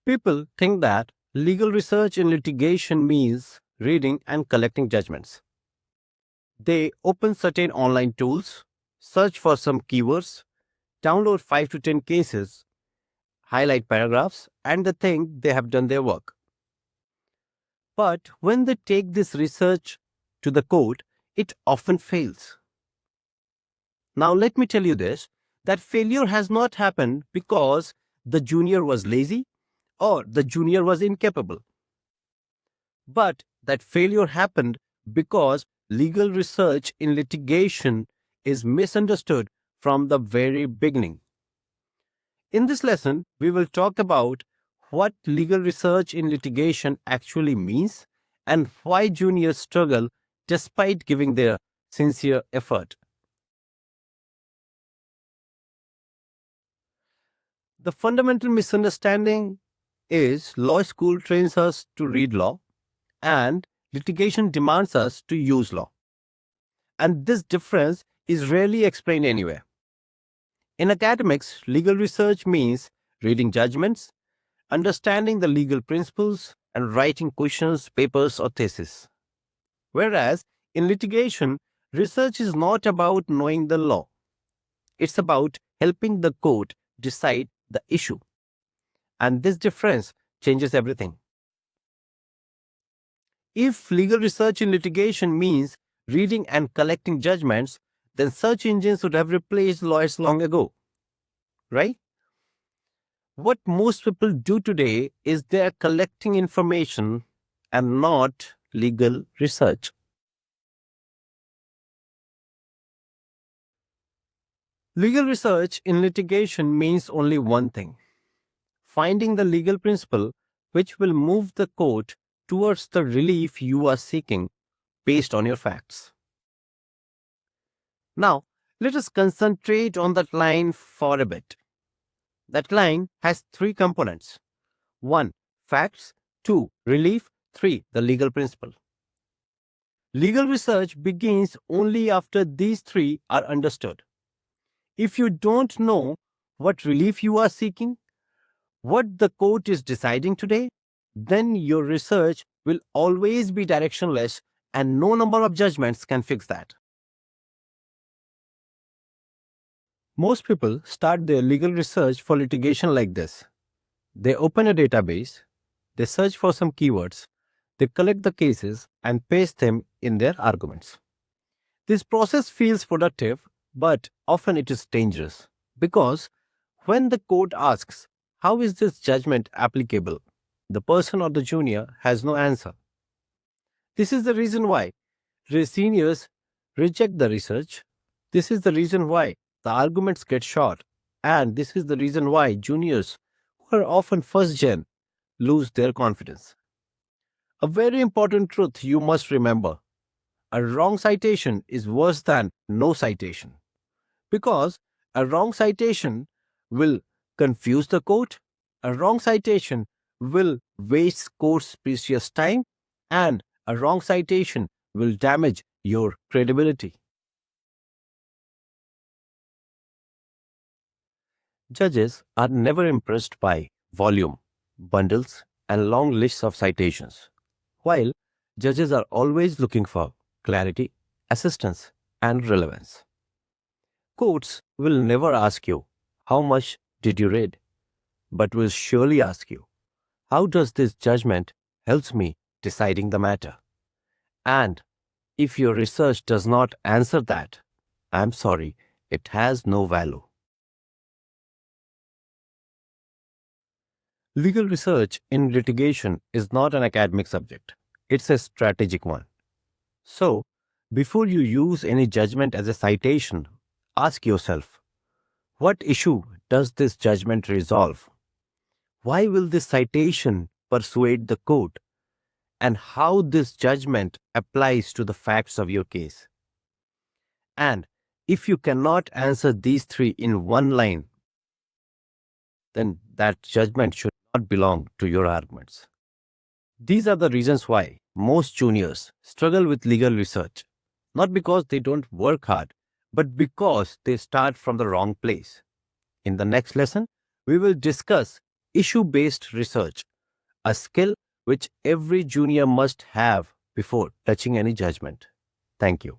People think that legal research in litigation means reading and collecting judgments. They open certain online tools, search for some keywords, download 5 to 10 cases, highlight paragraphs, and they think they have done their work. But when they take this research to the court, it often fails. Now, let me tell you this, that failure has not happened because the junior was lazy or the junior was incapable, but that failure happened because legal research in litigation is misunderstood from the very beginning. In this lesson, we will talk about what legal research in litigation actually means and why juniors struggle despite giving their sincere effort. The fundamental misunderstanding is law school trains us to read law and litigation demands us to use law. And this difference is rarely explained anywhere. In academics, legal research means reading judgments, understanding the legal principles, and writing questions, papers, or theses. Whereas in litigation, research is not about knowing the law, it's about helping the court decide the issue. And this difference changes everything. If legal research in litigation means reading and collecting judgments, then search engines would have replaced lawyers long ago, right? What most people do today is they are collecting information and not legal research. Legal research in litigation means only one thing: finding the legal principle which will move the court towards the relief you are seeking based on your facts. Now, let us concentrate on that line for a bit. That line has three components: 1. Facts, 2. Relief, 3. The legal principle. Legal research begins only after these three are understood. If you don't know what relief you are seeking, what the court is deciding today, then your research will always be directionless and no number of judgments can fix that. Most people start their legal research for litigation like this. They open a database, they search for some keywords, they collect the cases and paste them in their arguments. This process feels productive, but often it is dangerous because when the court asks, "How is this judgment applicable?" the person or the junior has no answer. This is the reason why seniors reject the research. This is the reason why the arguments get short. And this is the reason why juniors, who are often first gen, lose their confidence. A very important truth you must remember: a wrong citation is worse than no citation. Because a wrong citation will confuse the court, a wrong citation will waste court's precious time, and a wrong citation will damage your credibility. Judges are never impressed by volume, bundles, and long lists of citations, while judges are always looking for clarity, assistance, and relevance. Courts will never ask you, "How much did you read?" but will surely ask you, "How does this judgment helps me deciding the matter?" And if your research does not answer that, I'm sorry, it has no value. Legal research in litigation is not an academic subject, it's a strategic one. So, before you use any judgment as a citation, ask yourself, what issue does this judgment resolve? Why will this citation persuade the court? And how this judgment applies to the facts of your case? And if you cannot answer these three in one line, then that judgment should not belong to your arguments. These are the reasons why most juniors struggle with legal research, not because they don't work hard, but because they start from the wrong place. In the next lesson, we will discuss issue-based research, a skill which every junior must have before touching any judgment. Thank you.